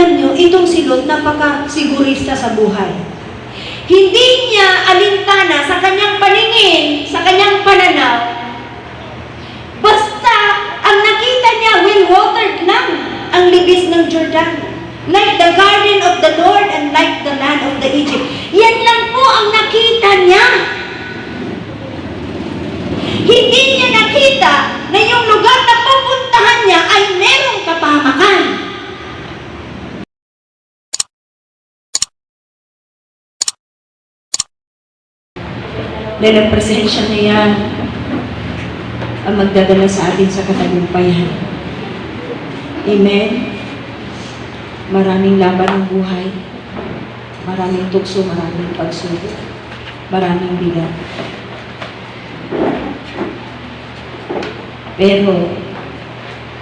alam nyo, itong si Lot, napaka-sigurista sa buhay. Hindi niya alintana sa kanyang paningin, sa kanyang pananaw. Basta, ang nakita niya, well-watered lang ang libis ng Jordan. Like the garden of the Lord and like the land of the Egypt. Yan lang po ang nakita niya. Hindi niya nakita na yung lugar na pupuntahan niya ay merong kapahamakan. Dahil ang presensya na yan ang magdadala sa atin sa katagumpayan. Amen? Maraming laban ng buhay. Maraming tukso, maraming pagsubok. Maraming bigat. Pero,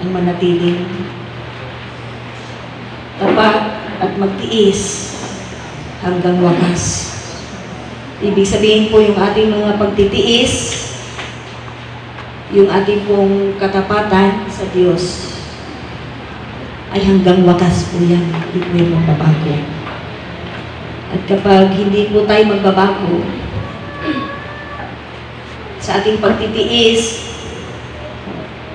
ang manatiling tapat at magtiis hanggang wakas. Ibig sabihin po yung ating mga pagtitiis, yung ating pong katapatan sa Diyos, ay hanggang wakas po yan. Hindi po yung magbabago. At kapag hindi po tayo magbabago sa ating pagtitiis,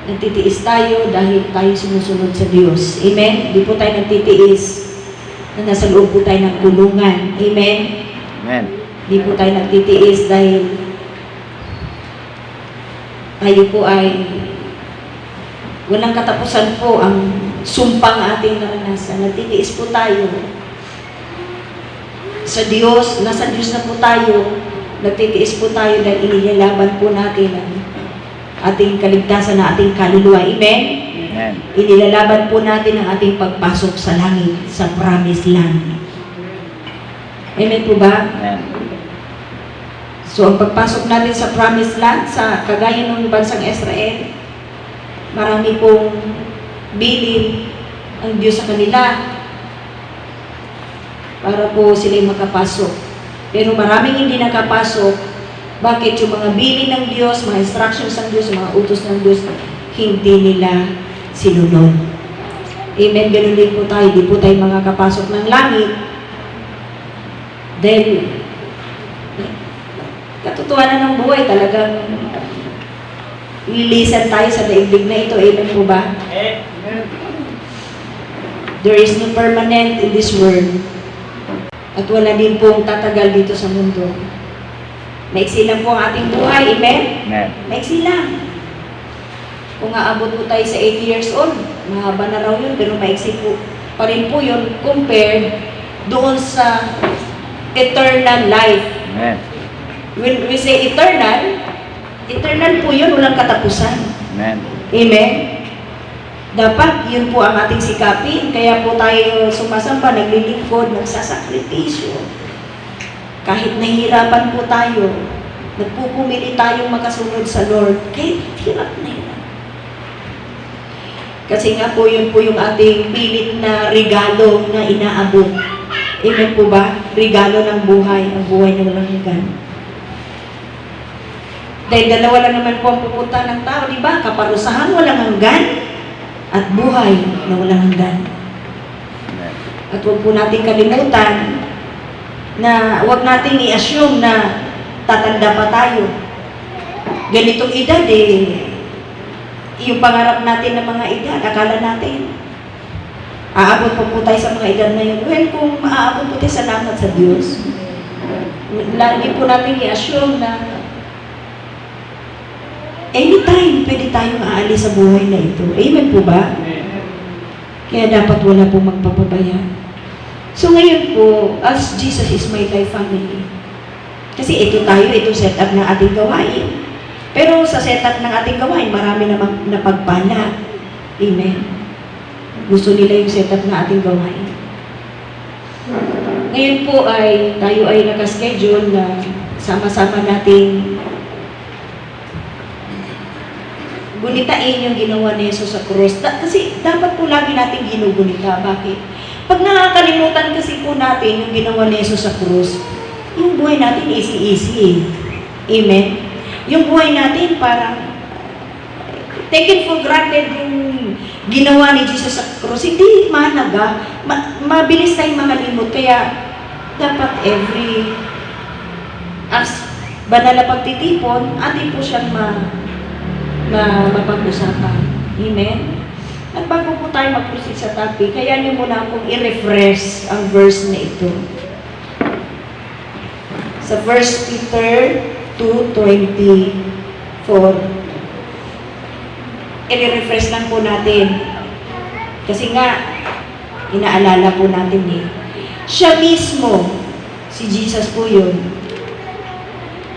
nagtitiis tayo dahil tayo sumusunod sa Diyos. Amen? Hindi po tayo nagtitiis na nasa loob po tayo ng kulungan. Amen? Amen. Hindi po tayo nagtitiis dahil tayo po ay walang katapusan po ang sumpang ating naranasan. Nagtitiis po tayo sa Diyos. Nasa Diyos na po tayo. Nagtitiis po tayo dahil inilalaban po natin ang ating kaligtasan na ating kaluluwa. Amen? Amen. Inilalaban po natin ang ating pagpasok sa langit, sa promised land. Amen po ba? Amen. So, ang pagpasok natin sa promised land, sa kagaya ng bansang Israel, marami pong bilin ang Diyos sa kanila para po sila makapasok. Pero maraming hindi nakapasok. Bakit? Yung mga bilin ng Diyos, mga instructions ng Diyos, mga utos ng Diyos, hindi nila sinunod. Amen? Ganun din po tayo. Di po tayo makakapasok ng langit. Dahil, katotohanan ng buhay, talagang lilisan tayo sa daigdig na ito. Amen po ba? Amen. There is no permanent in this world. At wala din pong tatagal dito sa mundo. Maiksi lang po ang ating buhay. Amen? Amen. Maiksi lang. Kung aabot po tayo sa 80 years old, mahaba na raw yun, pero maiksi po pa rin po yun compared doon sa eternal life. Amen. When we say eternal, eternal po yun, walang katapusan. Amen. Amen? Dapat yun po ang ating sikapin. Kaya po tayo sumasamba, naglilingkod, nagsasakripisyo. Kahit nahihirapan po tayo, nagpupumili tayong makasunod sa Lord, kahit hirap na hirap. Kasi nga po yun po yung ating pilit na regalo na inaabot. Amen po ba? Regalo ng buhay, ang buhay na walang hanggan. Dahil dalawa lang naman po ang pupunta ng tao, di ba? Kaparusahan walang hanggan at buhay na walang hanggan. At huwag po natin kalimutan na huwag nating i-assume na tatanda pa tayo. Ganitong edad yung pangarap natin ng mga edad, akala natin, aabot po tayo sa mga edad na yun. Well, kung maaabot po tayo, salamat sa Diyos. Lagi po natin i-assume na anytime pwede tayong aalis sa buhay na ito. Amen po ba? Kaya dapat wala po magpapabaya. So ngayon po, as Jesus is my life family, kasi ito tayo, ito setup ng ating gawain. Pero sa setup ng ating gawain, marami namang napagpala. Amen. Gusto nila yung setup ng ating gawain. Ngayon po ay, tayo ay nakaschedule na sama-sama nating gunitain yung ginawa ni Jesus sa krus. Kasi dapat po lagi natin ginugunita. Bakit? Pag nakakalimutan kasi po natin yung ginawa ni Jesus sa krus, yung buhay natin easy-easy. Amen? Yung buhay natin parang taken for granted ginawa ni Jesus sa krus, hindi mahalaga. Mabilis tayong makalimot. Kaya, dapat as banal na pagtitipon, atin po siyang mapag-usapan. Amen? At bago po tayo mag-proceed sa topic, kaya niyo muna akong i-refresh ang verse na ito. Sa 1 Peter 2:24. I-refresh lang po natin. Kasi nga, inaalala po natin siya mismo, si Jesus po yun,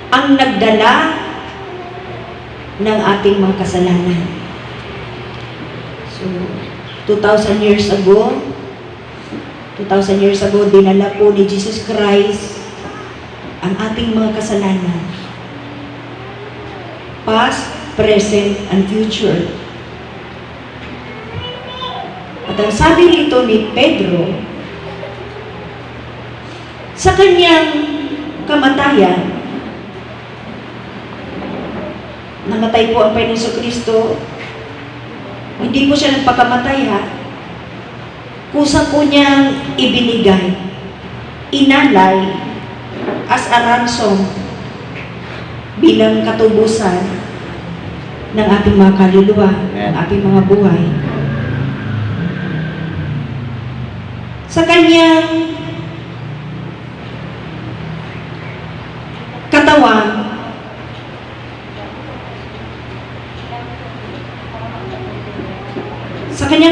ang nagdala ng ating mga kasalanan. So, 2,000 years ago, dinala po ni Jesus Christ ang ating mga kasalanan. Past, present, and future. At ang sabi nito ni Pedro, sa kanyang kamatayan, namatay po ang Panginoon Kristo, hindi po siya nagpakamatay kusa po niyang ibinigay, inalay, as a ransom, bilang katubusan ng ating mga kaluluwa, ng ating mga buhay. Sa kanyang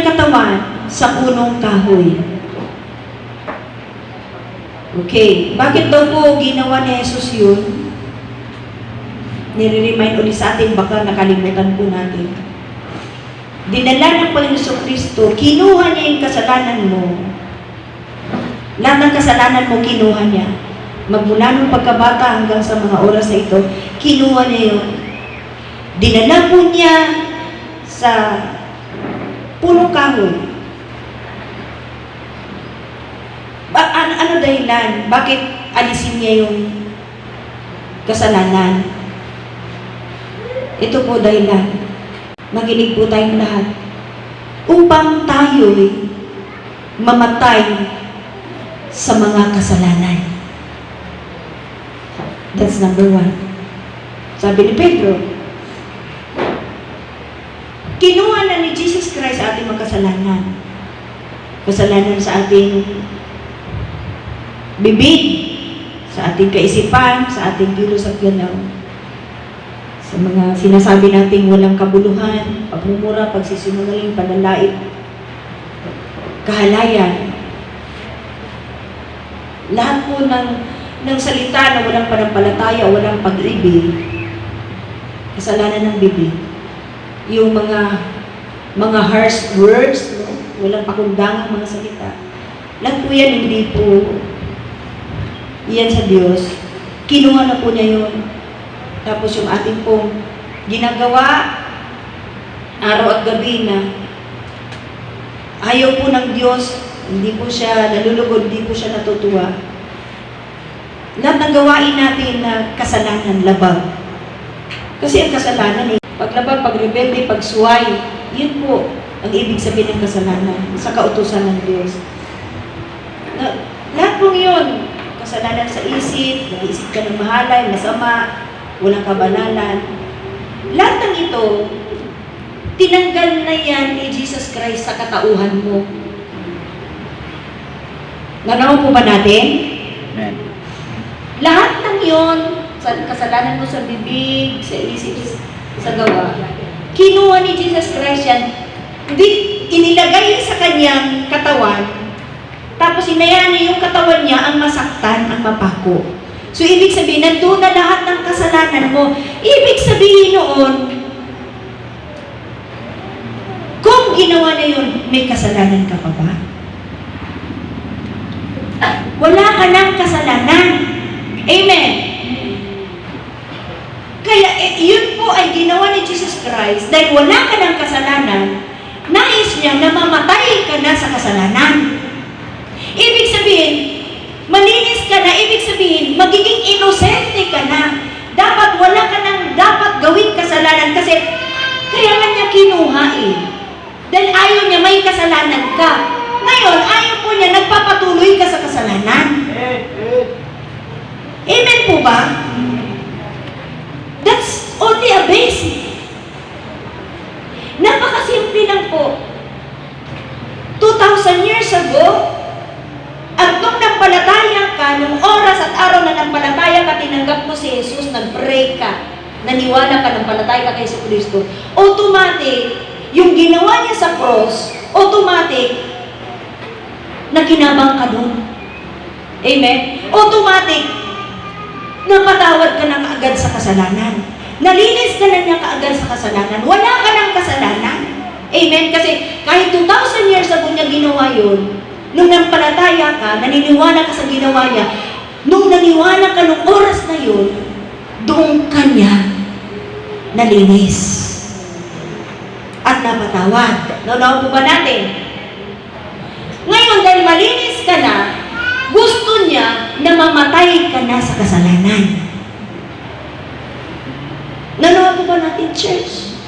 katawan, sa punong kahoy. Okay, bakit daw po ginawa ni Jesus yun? Nire-remind ulit sa atin, baka nakalimutan po natin. Dinala ng Panginoon Kristo, kinuha niya yung kasalanan mo. Lahat ng kasalanan mo, kinuha niya. Magmula ng pagkabata hanggang sa mga oras na ito, kinuha niya yun. Dinala po niya sa punong kahoy. Ano dahilan? Bakit alisin niya yung kasalanan? Ito po dahilan. Makinig po tayong lahat. Upang tayo'y mamatay sa mga kasalanan. That's number 1. Sabi ni Pedro, kinuha na ni Jesus Christ sa ating mga kasalanan. Kasalanan sa ating bibig, sa ating kaisipan, sa ating kilos at galaw. Sa mga sinasabi nating walang kabuluhan, pagmumura, pagsisinungaling, panlalait, kahalayan. Lahat po ng salita na walang panampalataya, walang pag-ibig, kasalanan ng bibig. Yung mga harsh words, no? Walang pakundangang mga salita. Lahat po yan, hindi po yan sa Diyos. Kinuha na po niya yun. Tapos yung ating pong ginagawa, araw at gabi na ayaw po ng Diyos, hindi po siya nalulugod, hindi po siya natutuwa. Lahat ng gawain natin na kasalanan, labag. Kasi ang kasalanan paglabag, pagrebelde, pagsuway, yun po ang ibig sabihin ng kasalanan sa kautusan ng Diyos. Lahat po yun, kasalanan sa isip, nag-iisip ka ng mahalay, masama, walang kabanalan. Lahat ng ito, tinanggal na yan ni Jesus Christ sa katauhan mo. Nanaw po ba natin? Amen. Lahat ng yon, kasalanan mo sa bibig, sa isip, sa gawa, kinuha ni Jesus Christ yan, inilagay sa kanyang katawan, tapos hinayaan niya yung katawan niya ang masaktan, ang mapako. So, ibig sabihin, nandun na lahat ng kasalanan mo. Ibig sabihin noon, kung ginawa na yun, may kasalanan ka pa ba? Wala ka ng kasalanan. Amen. Kaya, yun po ay ginawa ni Jesus Christ, dahil wala ka ng kasalanan, nais niya na mamatay ka na sa kasalanan. Ibig sabihin, malinis ka na, ibig sabihin, magiging inosente ka na. Dapat wala ka nang dapat gawing kasalanan kasi kaya nga niya kinuha Dahil ayaw niya may kasalanan ka. Ngayon, ayaw po niya nagpapatuloy ka sa kasalanan. Amen po ba? That's only a basic. Napakasimple lang po. 2,000 years ago, at nung nampalataya ka, nung oras at araw na nampalataya ka, tinanggap mo si Jesus, nag-pray ka, naniwala ka, nampalataya ka kay Kristo, automatic, yung ginawa niya sa cross, automatic, nakinabang ka dun. Amen? Automatic, napatawad ka na kaagad sa kasalanan. Nalinis ka na niya kaagad sa kasalanan. Wala ka ng kasalanan. Amen? Kasi kahit 2,000 years ago niya ginawa yun, nung nampalataya ka, naniniwala ka sa ginawa niya, nung naniwala ka nung oras na yun, doon ka niya nalinis at napatawad. Naunawa po ba natin? Ngayon, dahil malinis ka na, gusto niya na mamatay ka na sa kasalanan. Naunawa po ba natin, church?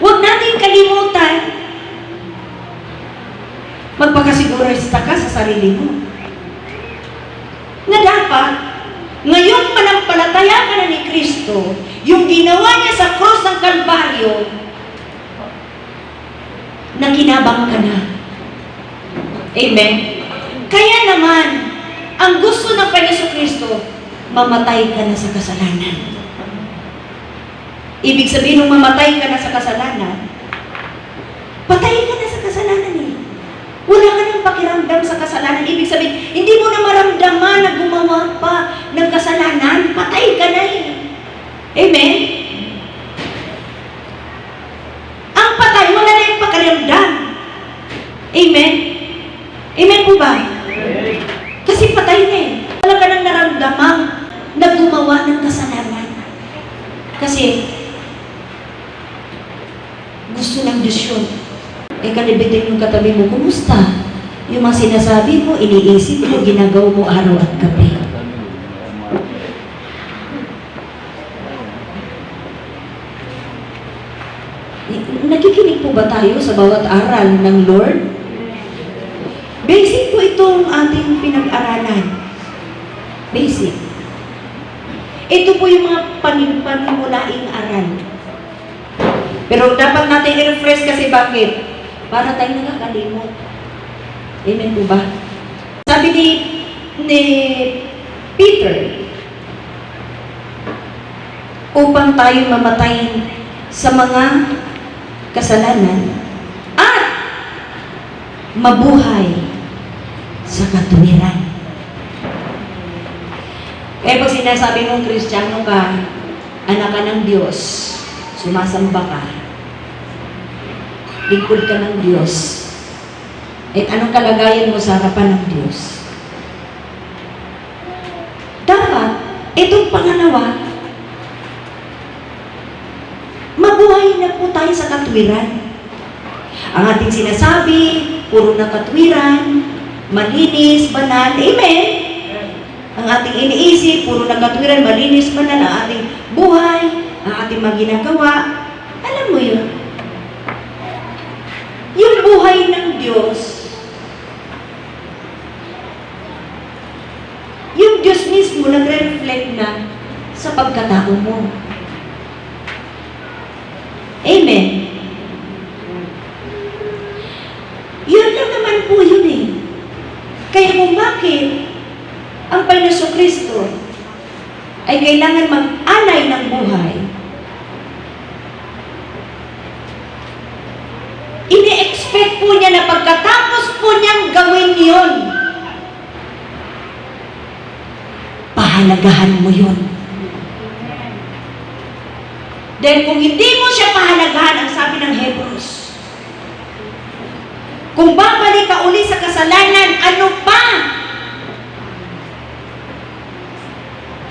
Huwag natin kalimutan, magpakasigurista ka sa sarili mo. Na dapat, ngayon manampalataya ka na ni Kristo, yung ginawa niya sa cross ng Kalbaryo, nakinabang ka na. Amen? Kaya naman, ang gusto ng Panginoon Kristo, mamatay ka na sa kasalanan. Ibig sabihin nung mamatay ka na sa kasalanan, patay ka na sa kasalanan eh. Wala ka nang pakiramdam sa kasalanan. Ibig sabihin, hindi mo na maramdaman na gumawa pa ng kasalanan. Patay ka na eh. Amen? Ang patay, wala na yung pakiramdam. Amen? Amen po ba? Kasi patay na eh. Wala ka nang naramdamang na gumawa ng kasalanan. Kasi, gusto ng Diyos yun. Kalibitin yung katabi mo, kumusta? Yung mga sinasabi mo, iniisip mo, ginagawa mo araw at gabi. Nakikinig po ba tayo sa bawat aral ng Lord? Basic po itong ating pinag-aralan. Basic. Ito po yung mga panimulaing aral. Pero dapat natin i-refresh kasi bakit? Para tayo nakakalimot. Amen po ba? Sabi ni Peter, upang tayo mamatay sa mga kasalanan at mabuhay sa katuwiran. Kaya pag sinasabi mong Kristiyano ka, anak ka ng Diyos, sumasamba ka, lingkod ka ng Diyos, at anong kalagayan mo sa harapan ng Diyos? Dapat, itong pangalawa, mabuhay na po tayo sa katwiran. Ang ating sinasabi, puro na katwiran, malinis, banal, amen? Ang ating iniisip, puro na katwiran, malinis, banal, ang ating buhay, ang ating mga ginagawa. Alam mo yun? Yung buhay ng Diyos, yung Diyos mismo nagre-reflect na sa pagkatao mo. Amen? Yun lang naman po yun eh. Kaya kung bakit ang Panginoon Kristo ay kailangan mag-alay ng buhay, ini-expect po niya na pagkatapos po niyang gawin yun, pahalagahan mo yun. Dahil kung hindi mo siya pahalagahan, ang sabi ng Hebrews, kung babalik ka uli sa kasalanan, ano pa?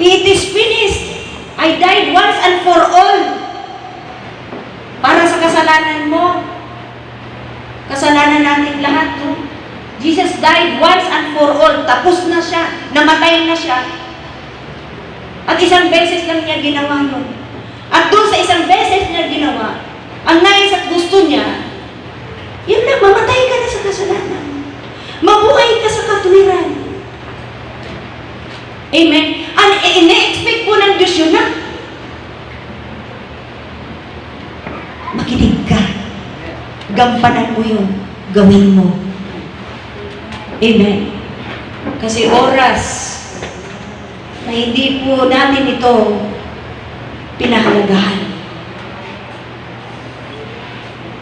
It is finished. I died once and for all. Para sa kasalanan mo. Kasalanan natin lahat, no? Jesus died once and for all. Tapos na siya. Namatay na siya. At isang beses lang niya ginawa yun. At doon sa isang beses niya ginawa, Ang nais at gusto niya, yun lang, mamatay ka na sa kasalanan. Mabuhay ka sa katuwiran. Amen? Ang ine-expect po ng Diyos yun na. Makinig ka. Gampanan mo yun. Gawin mo. Amen? Kasi oras na hindi po natin ito pinahalagahan.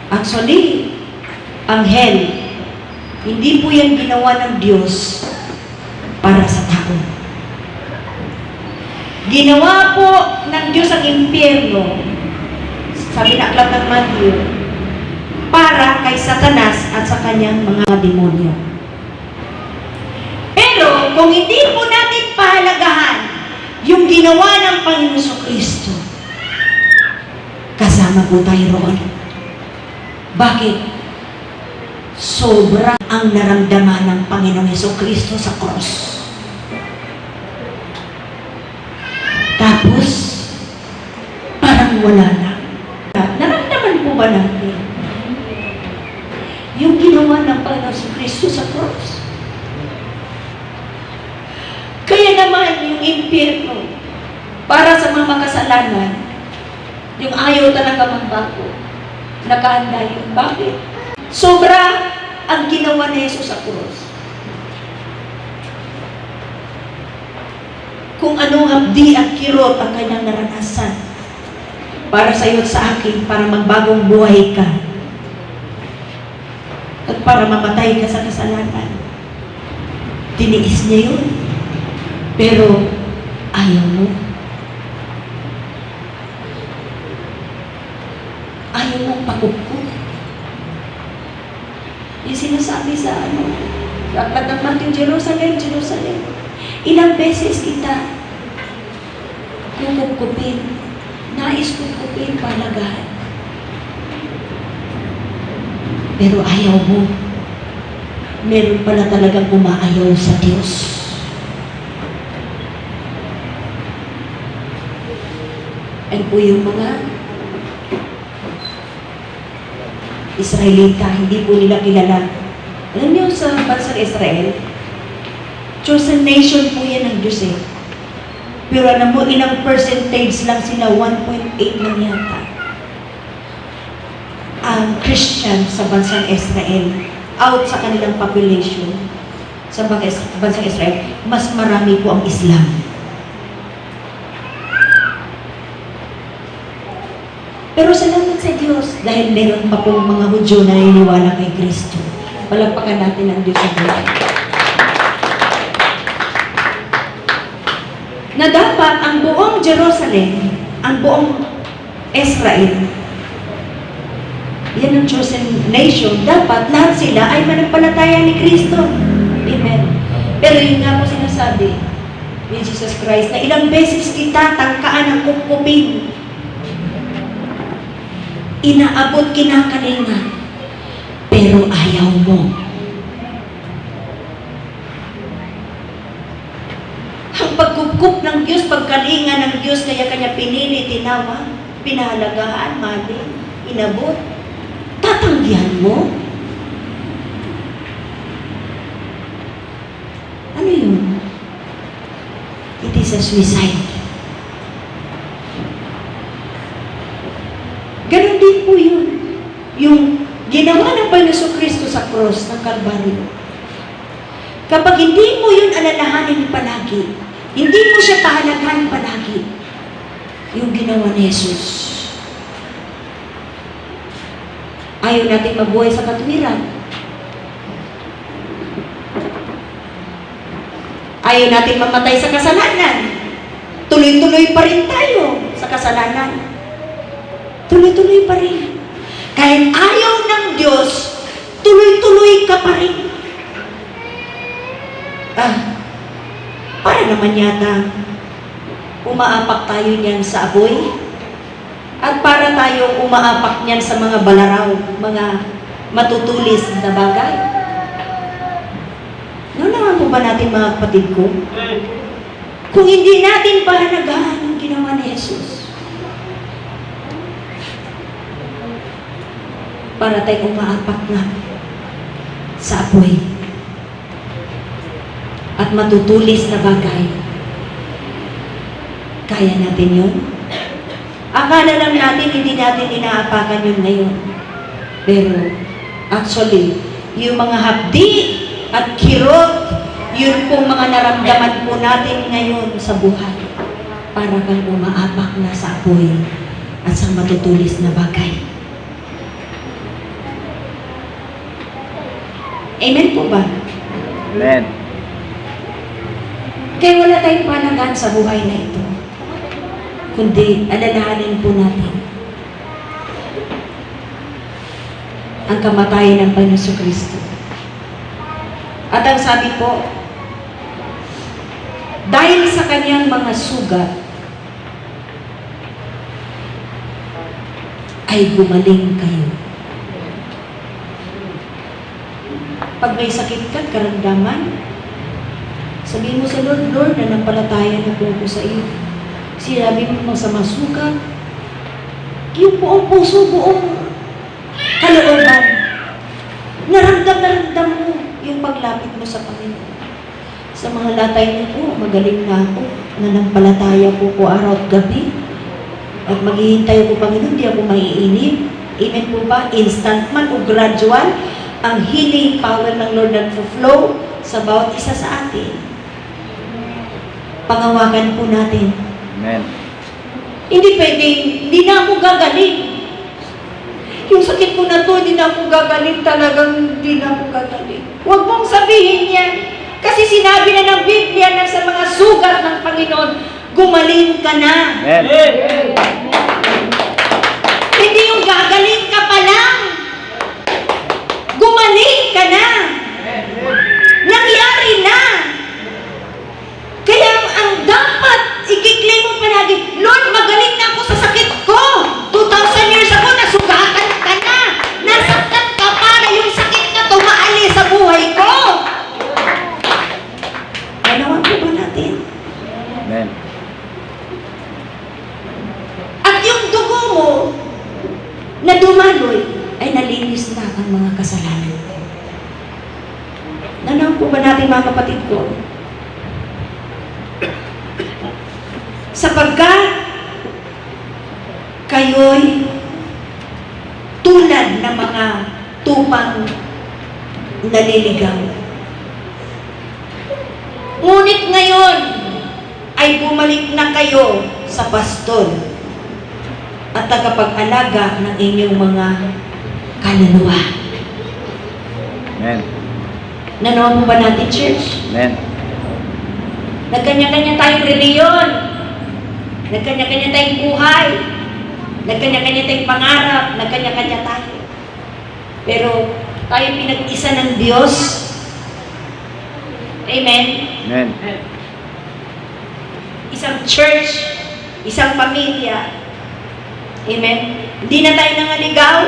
Actually, ang hell, hindi po yan ginawa ng Diyos para sa tao. Ginawa po ng Diyos ang impyerno, sabi na aklat ng Matthew, para kay Satanas at sa kanyang mga demonyo. Pero, kung hindi po natin pahalagahan yung ginawa ng Panginoon Kristo, kasama po tayo roon. Bakit? Sobra ang naramdaman ng Panginoong Kristo sa cross. Tapos, parang wala na. Naramdaman po ba natin yung ginawa ng Panginoong Kristo sa cross? Kaya naman yung impyerno, para sa mga makasalanan, yung ayaw talaga magbago, nakahanda yun. Bakit? Sobra ang ginawa ni Jesus sa cross. Kung anong hapdi at kirot ang kanyang naranasan para sa iyo at sa akin, para magbagong buhay ka at para mamatay ka sa kasalanan. Tiniis niya yun. Pero ayaw mo. Ayaw mong pakupkup. Yung sinasabi sa sa aklat ng Matthew, Jerusalem, Jerusalem, ilang beses kita kukupkupin, nais kukupin, palagahan. Pero ayaw mo. Meron pala talagang umaayaw sa Diyos. Ay po yung mga Israelita, hindi po nila kilala. Alam niyo, sa bansang Israel, chosen nation po yan ng Diyos eh. Pero alam mo, ilang percentage lang sila, 1.8 lang yata. Ang Christian sa bansang Israel, out sa kanilang population, sa bansang Israel, mas marami po ang Islam. Pero salamat sa Diyos, dahil meron pa pong mga Hudyo na naniniwala kay Kristo. Palagpakan natin ang Diyos sa buhay. Na dapat ang buong Jerusalem, ang buong Israel, yan ang chosen nation, dapat lahat sila ay manampalataya ni Kristo. Amen. Pero yun nga po sinasabi ni Jesus Christ, na ilang beses kita tangkaan ng kukupin, inaabot kinakalinga, pero ayaw mo. Ang pagkukup ng Diyos, pagkalinga ng Diyos, kaya kanya pinili, tinawag, pinahalagahan, mali, inabot, tatanggihan mo? Ano yun? It is a suicide. Ganon din po yun. Yung ginawa ng Panginoon Kristo sa cross ng Kalbaryo. Kapag hindi mo yun alalahanin palagi, hindi mo siya pahalagahan palagi, yung ginawa ni Jesus. Ayaw natin mabuhay sa katuwiran. Ayaw natin mamatay sa kasalanan. Tuloy-tuloy pa rin tayo sa kasalanan. Tuloy-tuloy pa rin. Kahit ayaw ng Diyos, tuloy-tuloy ka pa rin. Para naman yata umaapak tayo niyan sa apoy at para tayong umaapak niyan sa mga balaraw, mga matutulis na bagay. Naman po ba natin, mga kapatid ko? Kung hindi natin pahalagahan ang ginawa ni Jesus, para tayo umaapak na sa apoy at matutulis na bagay. Kaya natin yun? Akala lang natin, hindi natin inaapakan yun ngayon. Pero, actually, yung mga hapdi at kirot, yun pong mga naramdaman po natin ngayon sa buhay. Para kang umaapak na sa apoy at sa matutulis na bagay. Amen po ba? Amen. Kaya wala tayong panagan sa buhay na ito. Kundi, alalahanin po natin ang kamatayan ng Panginoon Kristo. At ang sabi po, dahil sa kanyang mga sugat, ay gumaling kayo. Pag may sakit ka, karamdaman, sabihin mo sa Lord, Lord, nanampalataya na po ko sa iyo. Sinabi mo sa masugat, yung buong puso, buong kalooban, naramdam mo yung paglapit mo sa Panginoon. Sa mga latay niyo po, magaling na ako, nanampalataya po ko araw at gabi, at maghihintay ako, Panginoon, di ako maiinip. Amen po ba? Instant man o gradual, ang healing power ng Lord nagfo-flow sa bawat isa sa atin. Pangawakan po natin. Amen. Hindi pwedeng, hindi na ako gagaling. Yung sakit ko na to, hindi na ako gagaling, talagang hindi na ako gagaling. Huwag mong sabihin yan. Kasi sinabi na ng Biblia na sa mga sugat ng Panginoon, gumaling ka na. Amen. Hindi yung gagaling ka pa lang. Gumaling ka na. Nangyari na. Kaya ang dapat i-claim mo palagi, Lord, magaling na ako sa sakit ko. 2,000 years ago, nasugatan ka na. Nasaktan ka para yung sakit na tumaalis sa buhay ko. Ganawan po ba natin? Amen. At yung dugo mo na dumaloy ay nalinis na ang mga kasalanan. Ganawan po ba natin, mga kapatid ko? Sapagkat kayo'y tulad ng mga tupang naliligaw. Ngunit ngayon ay bumalik na kayo sa pastor at tagapag-alaga ng inyong mga kaluluwa. Amen. Nanawa mo ba natin, church? Amen. Nagkanya-kanya tayong reliyon. Nagkanya-kanya tayong buhay. Nagkanya-kanya tayong pangarap. Nagkanya-kanya tayo. Pero tayo pinag-isa ng Diyos. Amen? Amen. Isang church, isang pamilya. Amen? Hindi na tayo nangaligaw.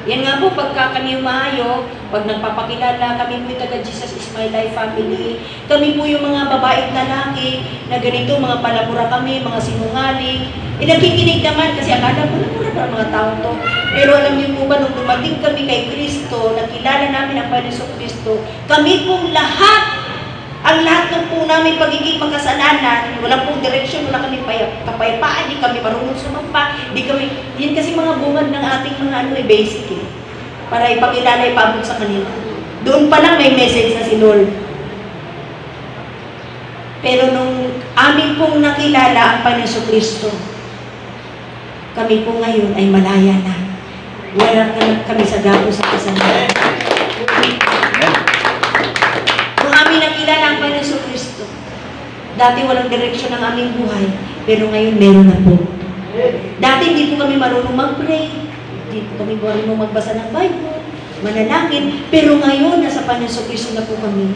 Yan nga po, pagka kami umayo, pag nagpapakilala, kami po yung taga Jesus is my life family. Kami po yung mga babae at lalaki na ganito, mga palabura kami, mga sinungaling. Nakikinig naman kasi akala ko lang para mga tao to. Pero alam niyo po ba, nung dumating kami kay Kristo, nakilala namin ang Panginoon Kristo, kami pong lahat, ang lahat ng po namin pagiging makasalanan, wala pong direksyon, wala kami kapayapaan, di kami marunong sumampa, di kami, yan kasi mga bungad ng ating mga basic para ipakilala, ipabot sa kanila. Doon pa lang may message na si Lord. Pero nung amin pong nakilala ang Panginoon Kristo, kami po ngayon ay malaya na. Wala kami sa gapo sa kasalanan. Nung amin nakilala ang Panginoon Kristo, dati walang direksyon ng aming buhay, pero ngayon meron na po. Dati hindi po kami marunong mag-pray, hindi po kami marunong magbasa ng Bible, manalangin, pero ngayon nasa Panginoon Kristo na po kami.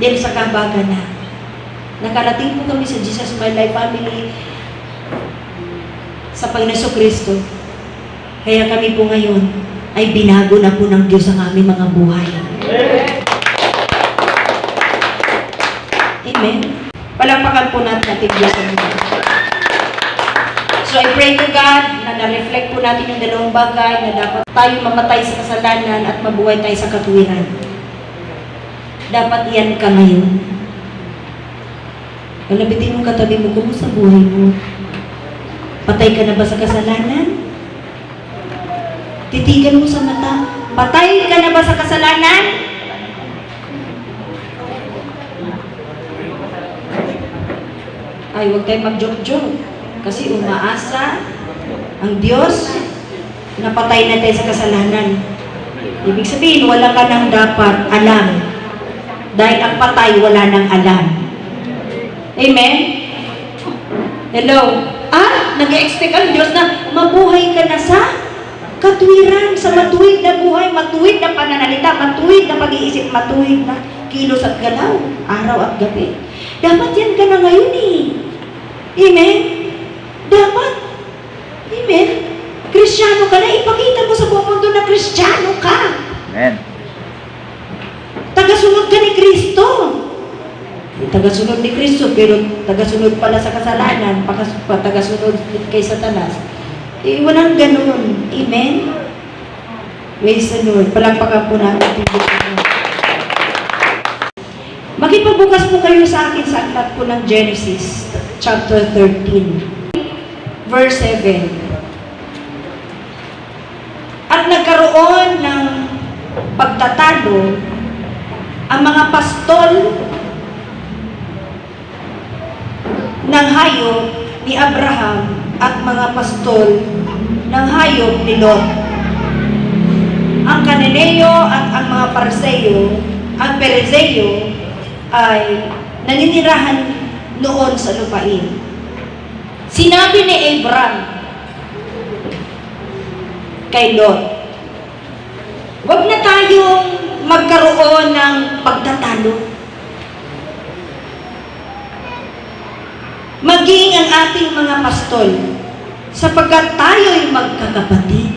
Dahil sa kabaga na. Nakarating po kami sa Jesus My Life Family sa Panginoon Kristo. Kaya kami po ngayon ay binago na po ng Diyos ang aming mga buhay. Amen. Palampakan po natin ating Diyos ang mga. So I pray to God na na-reflect po natin yung dalawang bagay na dapat tayo mamatay sa kasalanan at mabuhay tayo sa katuwiran. Dapat iyan ka ngayon. Malapitin mong katabi mo, kumusta buhay mo? Patay ka na ba sa kasalanan? Titigan mo sa mata. Patay ka na ba sa kasalanan? Ay, huwag tayong mag-joke-joke. Kasi umaasa ang Diyos na patay na tayo sa kasalanan. Ibig sabihin, wala ka nang dapat alam. Dahil ang patay, wala nang alam. Amen? Hello? Nag-expect ang Diyos na mabuhay ka na sa katuwiran, sa matuwid na buhay, matuwid na pananalita, matuwid na pag-iisip, matuwid na kilos at galaw, araw at gabi. Dapat yan ka na ngayon eh. Amen? Dapat. Amen? Kristyano ka na, ipakita mo sa buong mundo na Kristyano ka. Amen. Tagasunod ka ni Kristo. Tagasunod ni Kristo, pero tagasunod pala sa kasalanan, tagasunod kay Satanas. Walang ganun. Amen? Praise the Lord. Palakpakan po natin. Magpabukas po kayo sa akin sa aklat po ng Genesis, chapter 13, verse 7. At nagkaroon ng pagtatalo ang mga pastol ng hayop ni Abraham at mga pastol ng hayop ni Lot. Ang Kananeo at ang mga ang Perizeo ay naninirahan noon sa lupain. Sinabi ni Abraham kay Lot, huwag na tayong magkaroon ng pagtatalo. Maging ang ating mga pastol, sapagkat tayo'y magkakapatid.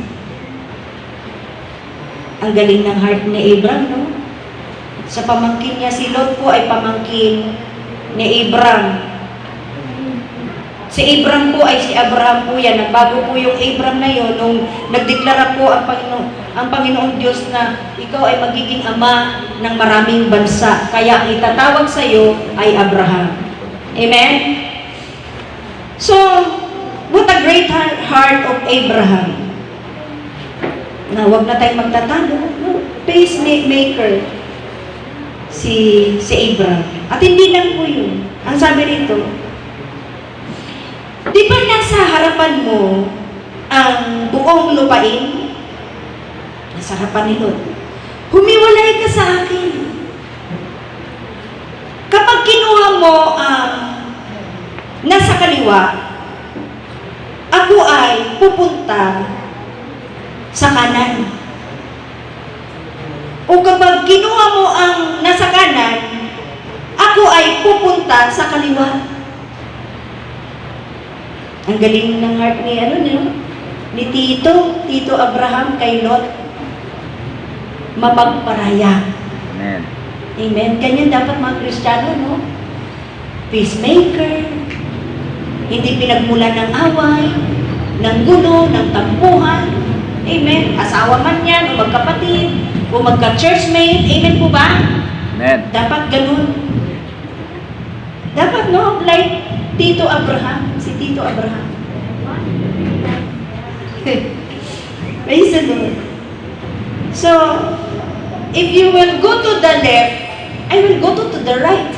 Ang galing ng heart ni Abraham, no? Sa pamangkin niya, si Lot po ay pamangkin ni Abraham. Si Abraham po ay si Abraham po yan. Bago po yung Abraham na yun, nung nagdeklara po ang Panginoong Diyos na ikaw ay magiging ama ng maraming bansa. Kaya ang itatawag sa iyo ay Abraham. Amen? So, what a great heart of Abraham. Na huwag na tayong magtatalo. No? Pacemaker si Abraham. At hindi lang po yun. Ang sabi rito, di ba nasa harapan mo ang buong lupain? Nasa harapan ni Lot. Humiwalay ka sa akin. Kapag kinuha mo ang nasa kaliwa, ako ay pupunta sa kanan. O kapag kinuha mo ang nasa kanan, ako ay pupunta sa kaliwa. Ang galing ng heart ni Tito Abraham kay Lot. Mapagparaya. Amen. Amen. Ganyan dapat mga Kristiyano, no? Peacemaker. Hindi pinagmulan ng away, ng gulo, ng tampuhan. Amen. Asawa man yan, o magkapatid, o magka-churchmate. Amen po ba? Amen. Dapat ganun. Dapat, no? Like Tito Abraham. Si Tito Abraham. Praise the Lord. So, if you will go to the left, I will go to the right.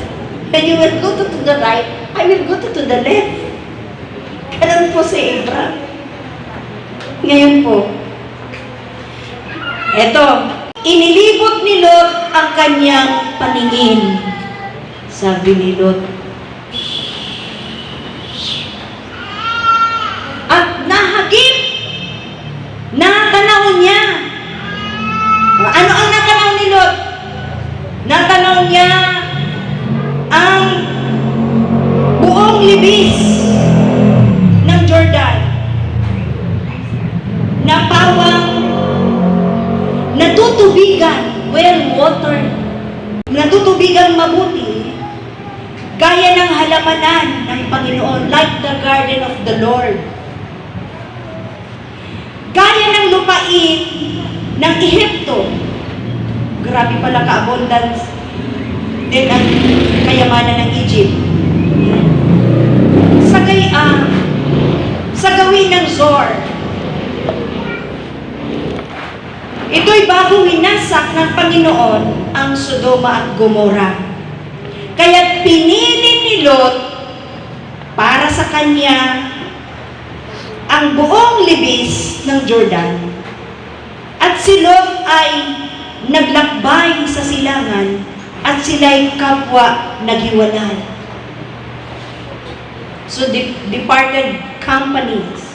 When you will go to the right, I will go to the left. Ganun po si Abraham. Ngayon po, eto, inilibot ni Lot ang kanyang paningin. Sabi ni Lot, at nahagip, natanaw niya. Ano ang natanaw ni Lot? Natanaw niya ang buong libis ng Jordan na pawang natutubigan, well water, natutubigan mabuti, gaya ng halamanan ng Panginoon, like the garden of the Lord. gaya ng lupain ng Ehipto. Grabe pala ka-abundance din ang kayamanan ng Egypt. Sa gawin ng Zor, ito'y bago winasak ng Panginoon ang Sodoma at Gomora. Kaya pinili ni Lot para sa kanya ang buong libis ng Jordan. At si Lot ay naglakbay sa silangan at sila'y kapwa naghiwalay. So, departed companies.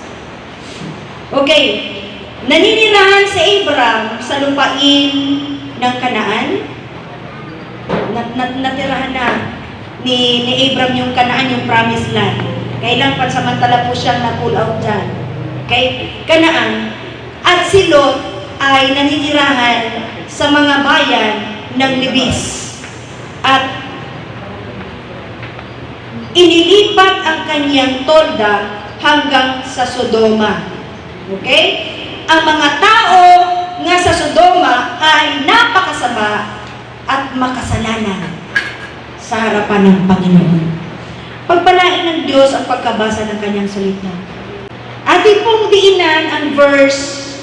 Okay. Naninirahan si Abraham sa lupain ng Kanaan. Natirahan na ni Abraham yung Kanaan, yung promised land. Kailang pansamantala po siyang na-pull out dyan. Okay? Kanaan. At si Lot ay naninirahan sa mga bayan ng Libis. At inilipat ang kanyang tolda hanggang sa Sodoma. Okay? Ang mga tao nga sa Sodoma ay napakasama at makasalanan sa harapan ng Panginoon. Pagpalain ng Diyos ang pagkabasa ng kanyang salita. Ating pong diinan ang verse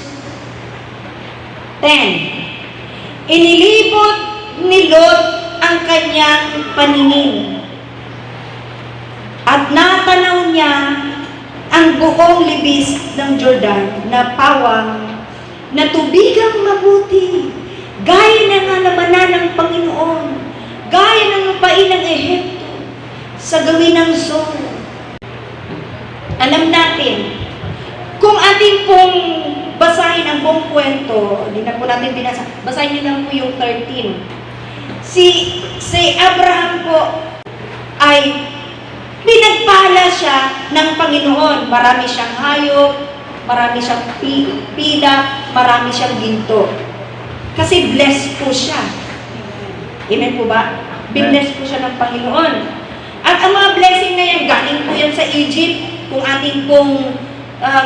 10. Inilibot ni Lot ang kanyang paningin at natanaw niya ang buong libis ng Jordan na pawang na tubigang mabuti, gaya ng halamanan ng Panginoon, gaya ng lupain ng Ehipto, sa gawin ng Zor. Alam natin, kung ating pong basahin ang buong kwento, hindi na po natin binasa, basahin niyo lang po yung 13. Si Abraham po ay pinagpala siya ng Panginoon. Marami siyang hayop, marami siyang pila, marami siyang ginto. Kasi blessed po siya. Amen po ba? Blessed po siya ng Panginoon. At ang mga blessing na yan, galing po yan sa Egypt, kung ating pong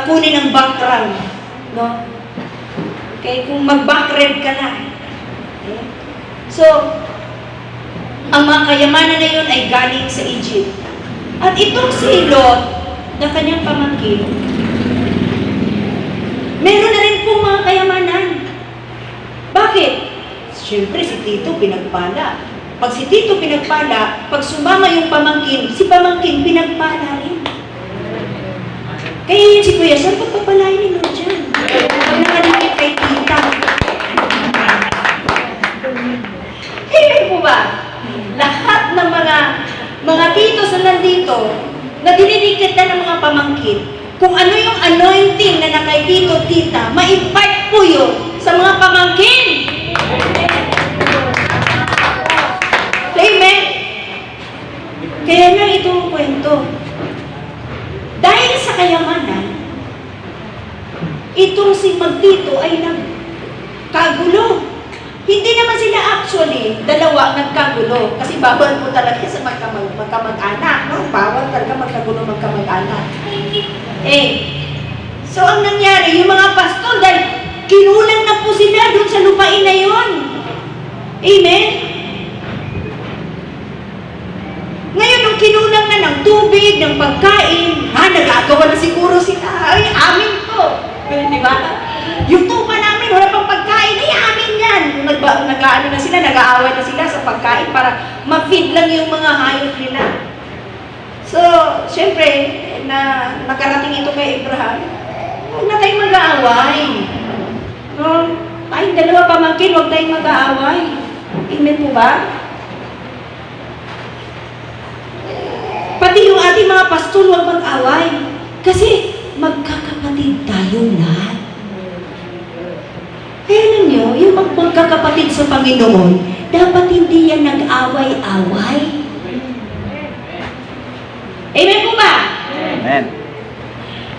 kunin ang background. No? Okay, kung mag-backread ka na. Okay? So, ang mga kayamanan na yun ay galing sa Egypt. At itong si Lot, na kanyang pamangkin, meron na rin pong mga kayamanan. Bakit? Siyempre, si Tito pinagpala. Pag si Tito pinagpala, pag sumama yung pamangkin, si pamangkin pinagpala rin. Kaya yun si Kuya, saan pagpapalain ni Lord dyan? Pag nakalikit kay Tita. Amen po ba? Lahat ng mga titos na nandito, na dinidikit na ng mga pamangkin, kung ano yung anointing na nakay tito, tita, ma-impart po yun sa mga pamangkin. Amen? Kaya nga itong kwento. Dahil sa kayamanan, itong si Magtito ay nagkagulo. Hindi naman sila actually, dalawa nagkagulo. Kasi bawal po talaga sa magkamag-anak. No? Bawal talaga magkagulo magkamag-anak. So ang nangyari, yung mga pastol, dahil kinulang na po sila doon sa lupain na yun. Amen? Ngayon, nung kinulang na ng tubig, ng pagkain, nagagawa na siguro sila. Ay, amin to. Di ba? Yung tupa namin, wala pang pagkain, ay amin yan. Nag-aano na sila, nag-aaway na sila sa pagkain para ma-feed lang yung mga hayop nila. So, syempre, na nakarating ito kay Abraham, huwag na tayong mag-aaway. No? Tayong dalawa pamangkin, huwag tayong mag-aaway. Amen po ba? Pati yung ating mga pastol, huwag mag-away. Kasi magkakapatid tayong lahat. Kaya ninyo, yung magkakapatid sa Panginoon, dapat hindi yan nag-away-away. Amen po ba? Amen.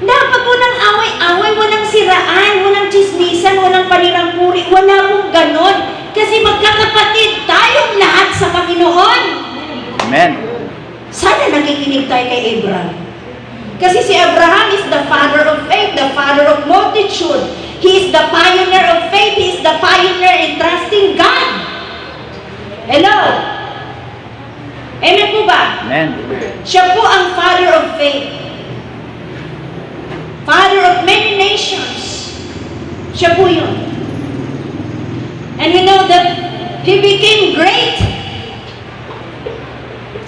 Dapat walang away-away, walang siraan, walang chismisan, walang panirampuri, wala pong ganon. Kasi magkakapatid tayong lahat sa Panginoon. Amen. Sana nakikinig tayo kay Abraham. Kasi si Abraham is the father of faith, the father of multitude. He is the pioneer of faith. He is the pioneer in trusting God. Hello? Amen po ba? Amen. Siya po ang father of faith. Father of many nations. Siya po yun. And we know that He became great.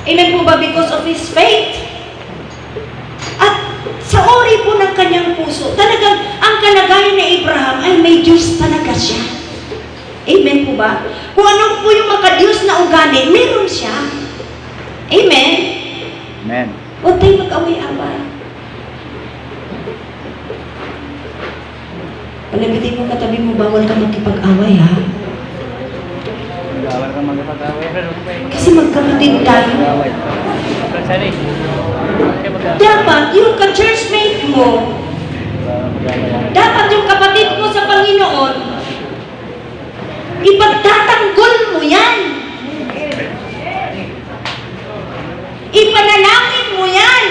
Amen po ba? Because of His faith. At sa ori po ng kanyang puso, talagang ang kalagayan ni Abraham ay may Diyos talaga siya. Amen po ba? Kung ano po yung makadiyos na ugali, meron siya. Amen? Amen. Huwag tayo mag-away-away. Palabitin mo katabi mo, bawal ka magkipag-away, ha? Mag-awal ka magkapag-away. Kasi magkapatid tayo. Mag-away. Dapat yung ka-churchmate mo, dapat yung kapatid mo sa Panginoon, ipagtatanggol mo yan. Ipanalangin mo yan.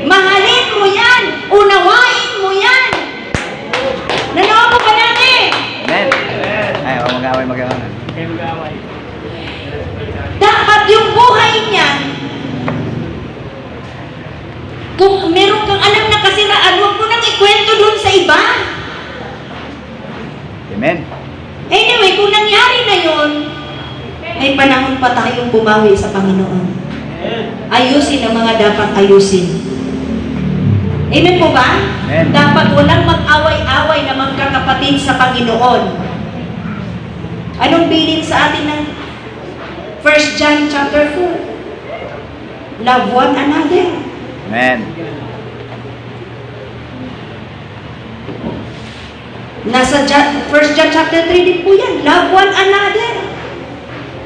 Mahalin mo yan. Unawain mo yan. Nanawa mo ba natin? Amen. Ay, huwag mag-away. Dapat yung buhay niyan, kung meron kang alam na kasiraan, huwag mo nang ikwento dun sa iba. Amen. Anyway, kung nangyari na yun, may panahon pa tayong bumawi sa Panginoon. Ayusin ang mga dapat ayusin. Amen po ba? Amen. Dapat walang mag-away-away na magkakapatid sa Panginoon. Anong bilin sa atin ng 1 John chapter 4? Love one another. Amen. Nasa 1 John chapter 3 din po yan. Love one another.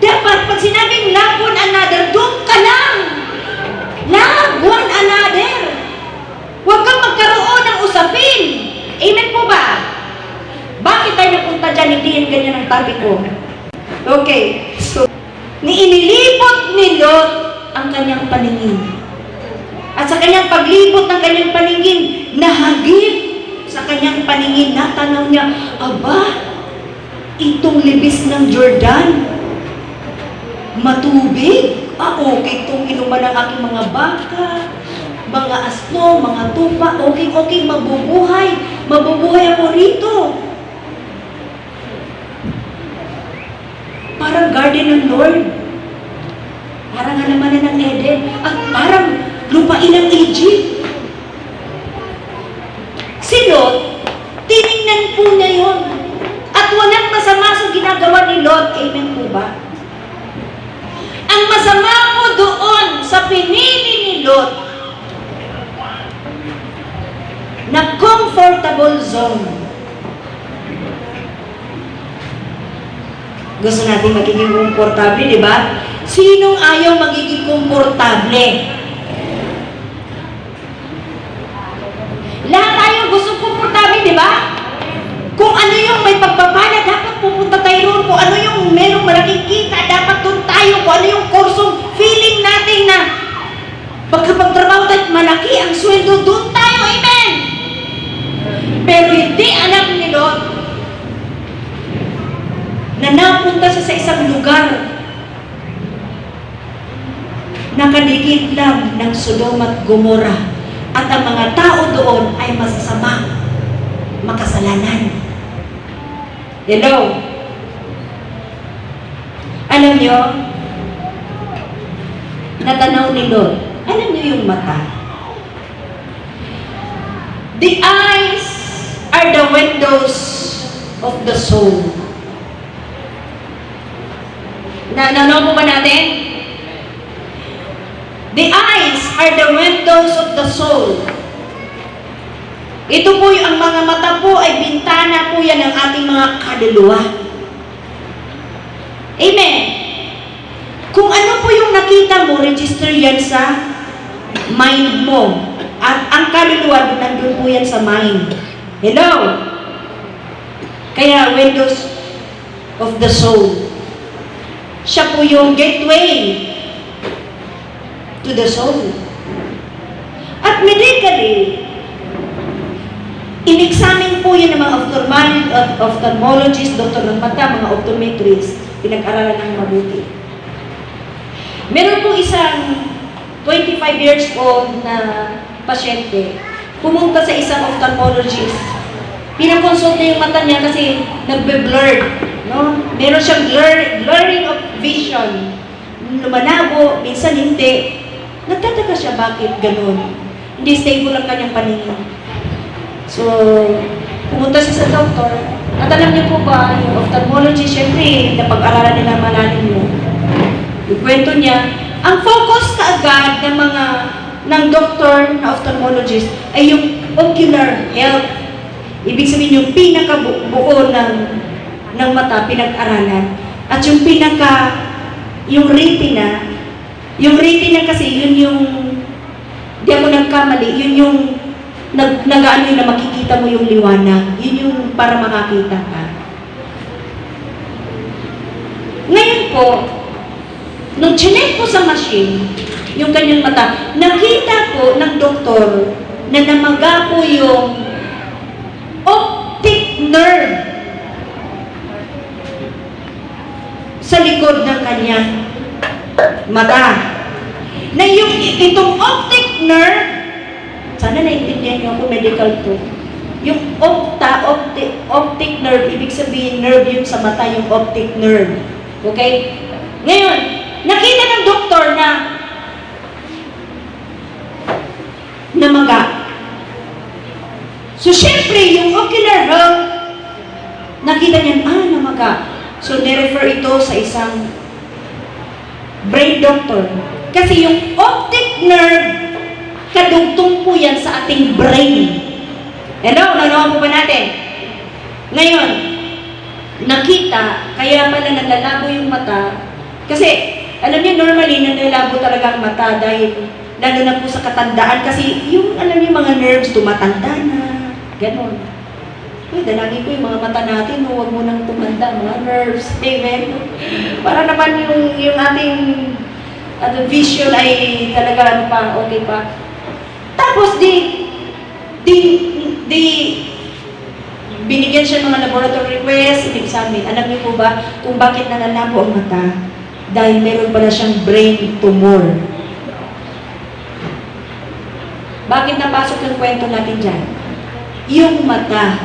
Dapat pag sinabing love one another, doon ka lang. Love one another. Huwag kang magkaroon ng usapin. Amen po ba? Bakit tayo napunta dyan? Hindi yan ganyan ang topic ko. Okay. So, inilipot ni Lot ang kanyang paningin. At sa kanyang paglibot ng kanyang paningin, nahagip sa kanyang paningin, natanaw niya, aba, itong libis ng Jordan, matubig, okay itong inuman ng aking mga baka, mga asno, mga tupa, okay, mabubuhay ako rito. Parang garden ng Lord. Parang halamanan ng Eden. At parang lupain ng Egypt. Si Lot, tinignan po niya yun. At walang masama sa ginagawa ni Lot. Amen po ba? Ang masama po doon sa pinili ni Lot na comfortable zone. Gusto natin magiging komportable, di ba? Sinong ayaw magiging komportable? Lahat tayo gusto komportable, di ba? Kung ano yung may pagpapala, dapat pupunta tayo roon. Kung ano yung merong malaking kita, dapat doon tayo. Kung ano yung kursong feeling natin na pagkapagtrabaho tayo malaki ang sweldo, doon tayo. Amen! Pero hindi alam ni Lot na napunta siya sa isang lugar nakadikit lang ng Sodom at Gomorrah at ang mga tao doon ay masasama, makasalanan. Hello? Alam nyo, natanaw ni Lot, alam nyo yung mata? The eyes are the windows of the soul. Nanaw po ba natin? The eyes are the windows of the soul. Ito po ang mga mata po ay bintana po yan ng ating mga kaluluwa. Amen. Kung ano po yung nakita mo, register yan sa mind mo. At ang kaluluwa, nandun po yan sa mind. Hello? Kaya windows of the soul. Siya po yung gateway to the soul. At medically, In-examine po yun ng mga ophthalmologist, doktor ng mata, mga optometrist, pinag-aralan ng mabuti. Meron po isang 25 years old na pasyente, pumunta sa isang ophthalmologist. Pinakonsulta yung mata niya kasi nagbe-blurred, no? Meron siyang blurring of vision. Lumalabo, minsan hindi. Nagtataka siya bakit ganun. Hindi stable ang kanyang paningin. So, pumunta siya sa doktor. At alam niyo po ba, yung ophthalmology, syempre, napag-aralan nila malalim mo. Yung kwento niya, ang focus kaagad ng doktor na ophthalmologist ay yung ocular health. Ibig sabihin yung pinakabuo ng mata, pinag-aralan. At yung retina kasi, yun yung, di ako nagkamali, yun yung nag-ano yun na makikita mo yung liwanag. Yun yung para makakita ka. Ngayon po, nung chinek po sa machine, yung kanyang mata, nakita po ng doktor na namaga po yung optic nerve sa likod ng kanyang mata. Na itong optic nerve, sana naiintindihan niyo ako, medical to. Yung optic nerve, ibig sabihin nerve yun sa mata, yung optic nerve. Okay? Ngayon, nakita ng doktor na namaga. So, syempre, yung ocular health, nakita niya, namaga. So, nirefer ito sa isang brain doctor. Kasi yung optic nerve, kadugtong po yan sa ating brain. Hello? Nanonood po ba natin? Ngayon, nakita, kaya pala nalalabo yung mata. Kasi, alam niyo, normally, nalalabo talaga ang mata dahil, lalo na po sa katandaan. Kasi, yung, alam niyo, mga nerves, tumatanda na. Ganon. Uy, dalangin ko yung mga mata natin, huwag mo nang tumanda, mga nerves. Amen? Para naman yung ating vision ay talaga okay pa. Tapos, binigyan siya ng mga laboratory request, in-examine. Alam niyo po ba kung bakit nalalabo ang mata? Dahil meron pala siyang brain tumor. Bakit napasok yung kwento natin dyan? Yung mata.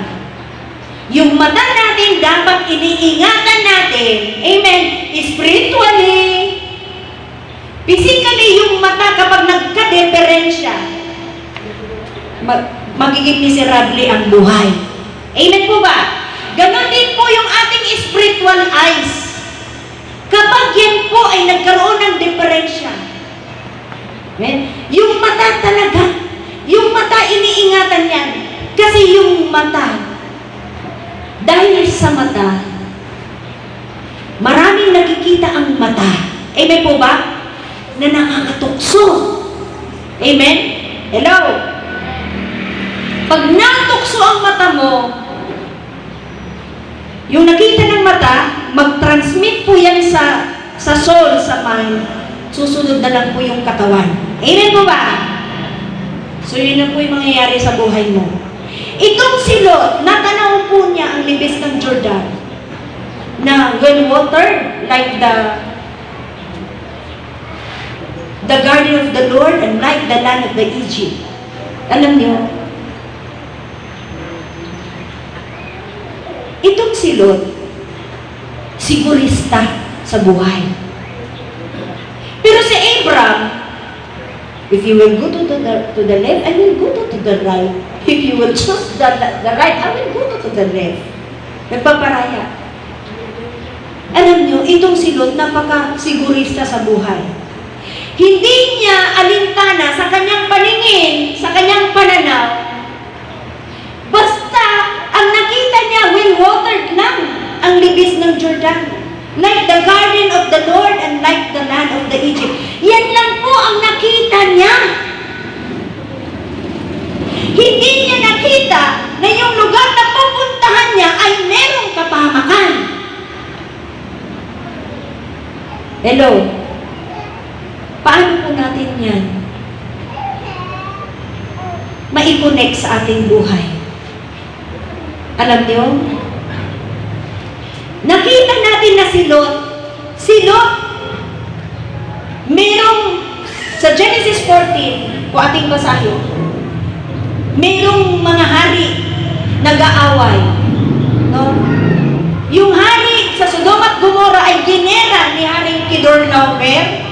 Yung mata natin dapat iniingatan natin. Amen. Spiritually, physically, yung mata kapag nagka-diferensya, magiging miserable ang buhay. Amen po ba? Ganon din po yung ating spiritual eyes. Kapag yan po ay nagkaroon ng diferensya, yung mata talaga, yung mata iniingatan yan. Kasi yung mata, dahil sa mata, maraming nakikita ang mata. Amen po ba? Na nakakatukso. Amen? Hello? Pag natukso ang mata mo, yung nakita ng mata, mag-transmit po yan sa soul, sa mind. Susunod na lang po yung katawan. Amen po ba? So yun na po yung mangyayari sa buhay mo. Itong si Lot, natanaw po niya ang libis ng Jordan na well watered like the garden of the Lord and like the land of the Egypt. Alam niyo, itong si Lot, sigurista sa buhay. Pero si Abraham, if you will go to the left, I will go to the right. If you will choose the right, I will go to the left. Nagpaparaya. Alam niyo, itong si Lot, napaka-sigurista sa buhay. Hindi niya alintana sa kanyang paningin, sa kanyang pananaw. Basta, ang nakita niya, well-watered lang ang libis ng Jordan. Like the garden of the Lord and like the land of the Egypt. Yan lang po ang nakita niya. Hindi niya nakita na yung lugar na pupuntahan niya ay merong kapahamakan. Hello? Paano po natin yan mai-connect sa ating buhay? Alam niyo? Nakita natin na si Lot, merong, sa Genesis 14, kung ating basahin, merong mga hari nag-aaway. No? Yung hari sa Sodom at Gomorrah ay ginera ni Haring Kedorlaomer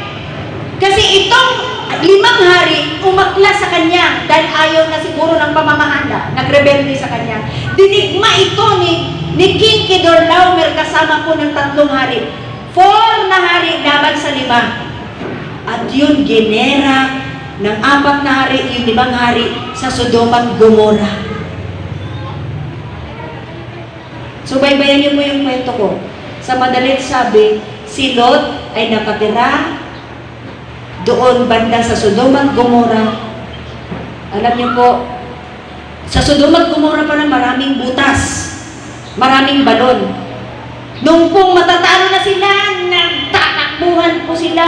kasi itong 5 hari umakla sa kanya dahil ayaw na siguro ng pamamahanda, nagrebelde sa kanya. Dinigma ito ni King Kedorlaomer kasama po ng 3 hari. 4 na hari laban sa 5. At yun ginera ng 4 na hari, yung 5 hari sa Sodom at Gomorrah. So, baybayan niyo po yung kwento ko. Sa madalit sabi, si Lot ay nakatira doon banda sa Sodom at Gomorrah. Alam niyo po, sa Sodom at Gomorrah pa na maraming butas, maraming balon. Nung pong matatalo na sila, nagtatakbuhan po sila,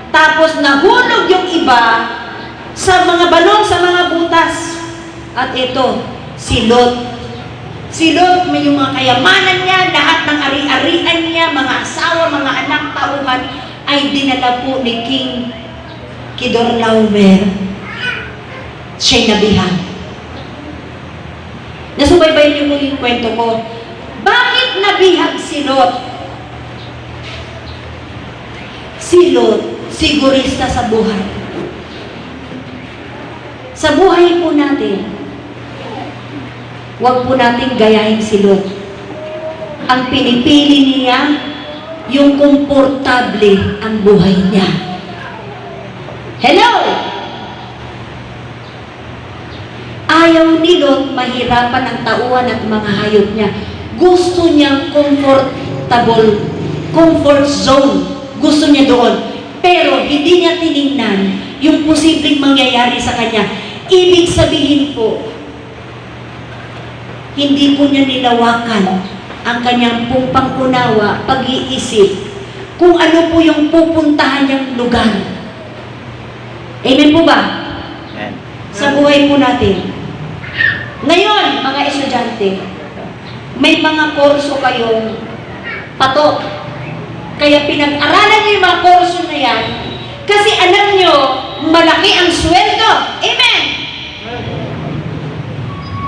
tapos nahulog yung iba sa mga balon, sa mga butas. At ito, si Lot. Si Lot, may yung mga kayamanan niya, lahat ng ari-arian niya, mga asawa, mga anak, tauhan, ay dinala po ni King Kedorlaomer. Siya'y nabihag. Nasubaybayan niyo po yung kwento ko. Bakit nabihag si Lot? Si Lot, sigurista sa buhay. Sa buhay po natin, huwag po natin gayahin si Lot. Ang pinipili niya, yung komportable ang buhay niya. Hello! Ayaw ni Lot mahirapan ang tauhan at mga hayop niya. Gusto niyang comfortable, comfort zone. Gusto niya doon. Pero hindi niya tiningnan yung posibleng mangyayari sa kanya. Ibig sabihin po, hindi po niya nilawakan ang kanyang pong pangunawa, pag-iisip, kung ano po yung pupuntahan niyang lugar. Amen po ba? Amen. Sa buhay po natin. Ngayon, mga estudyante, may mga kurso kayong patok. Kaya pinag-aralan niyo yung mga kurso na yan kasi alam niyo, malaki ang sweldo. Amen!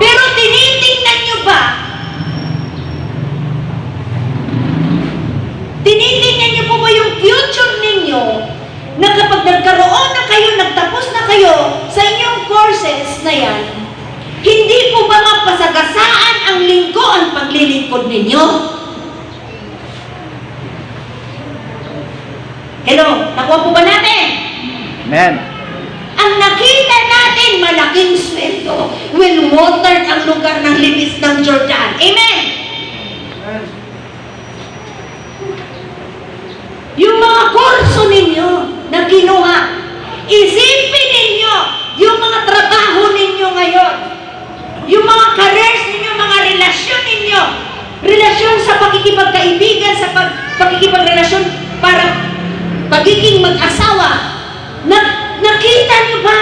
Pero tinitingnan nyo ba? Tinitingnan nyo po ba yung future ninyo na kapag nagkaroon na kayo, nagtapos na kayo sa inyong courses na yan, hindi po ba mapasagasaan ang linggo ang paglilingkod ninyo? Hello? Nakuha po ba natin? Amen. Ang nakita natin, malaking sweldo. Will water ang lugar ng libis ng Jordan. Amen! Yung mga kurso ninyo na kinuha, isipin ninyo yung mga trabaho ninyo ngayon. Yung mga careers ninyo, mga relasyon ninyo. Relasyon sa pakikipagkaibigan, sa pakikipagrelasyon para pagiging mag-asawa. Nakita niyo ba?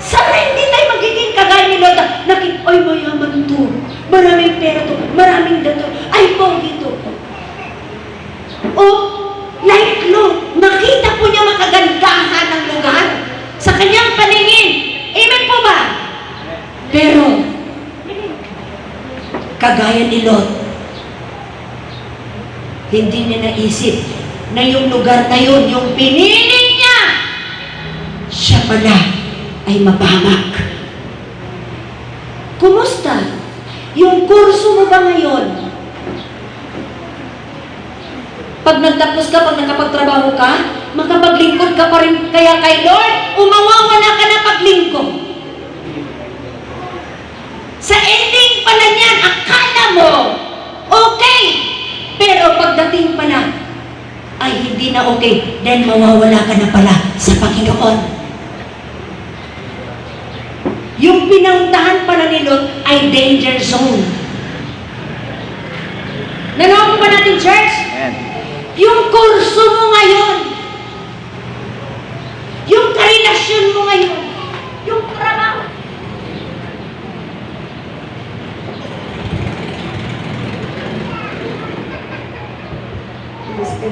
Sana hindi tayo magiging kagaya ni Lot. Ay, mayaman to. Maraming pera to. Maraming dato. Ay, pogi to. O, like Lot, nakita po niya makagandahan ng lugar sa kanyang paningin. Amen po ba? Pero, kagaya ni Lot, hindi niya naisip na yung lugar na yun, yung pinili niya, siya pala ay mapahamak. Kumusta? Yung kurso mo ba ngayon? Pag nagtapos ka, pag nakapagtrabaho ka, makapaglingkod ka pa rin kaya kay Lord, umawawala ka na paglingkod. Sa ending pala niyan, akala mo, okay. Pero pagdating pala, ay hindi na okay. Then mawawala ka na pala sa Panginoon. Yung pinuntahan pala ni Lot ay danger zone. Nanood ba natin, church? Amen. Yung kurso mo ngayon, yung karelasyon mo ngayon, yung trabaho.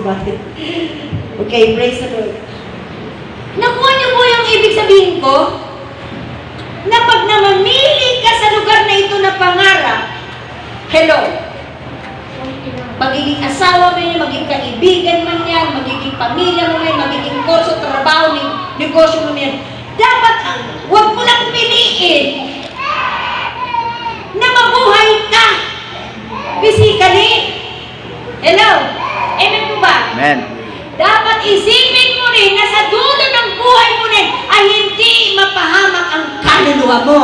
about it. Okay, praise the Lord. Nakuha niyo po yung ibig sabihin ko? Na pag namamili ka sa lugar na ito na pangarap, hello, magiging asawa mo yan, magiging kaibigan mo yan, magiging pamilya mo yan, magiging kurso, trabaho, negosyo mo yan. Dapat, huwag mo lang piliin na mabuhay ka physically. Hello? Amen po ba? Amen. Dapat isipin mo rin na sa dulo ng buhay mo rin ay hindi mapahamak ang kaluluwa mo.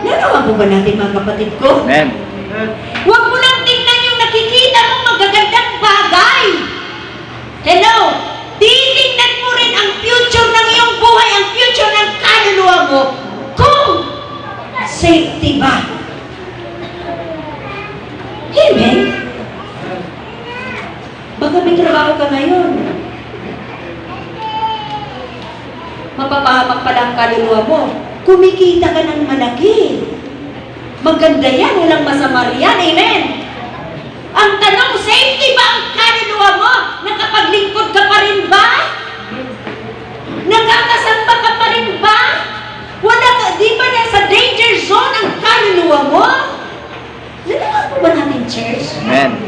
Narawan po ba natin mga kapatid ko? Amen. Huwag mo lang tingnan yung nakikita mong magagandang bagay. Hello? Titingnan mo rin ang future ng iyong buhay, ang future ng kaluluwa mo. Kung safety ba? Amen? Baka may trabaho ka ngayon. Mapapahamak pala ang kaluluwa mo. Kumikita ka ng malaki. Maganda yan, walang masama riyan. Amen? Ang tanong, safety ba ang kaluluwa mo? Nakapaglingkod ka pa rin ba? Nakakasamba ka pa rin ba? Wala ka, di ba nasa danger zone ang kaluluwa mo? Nalaman po ba natin, church? Amen.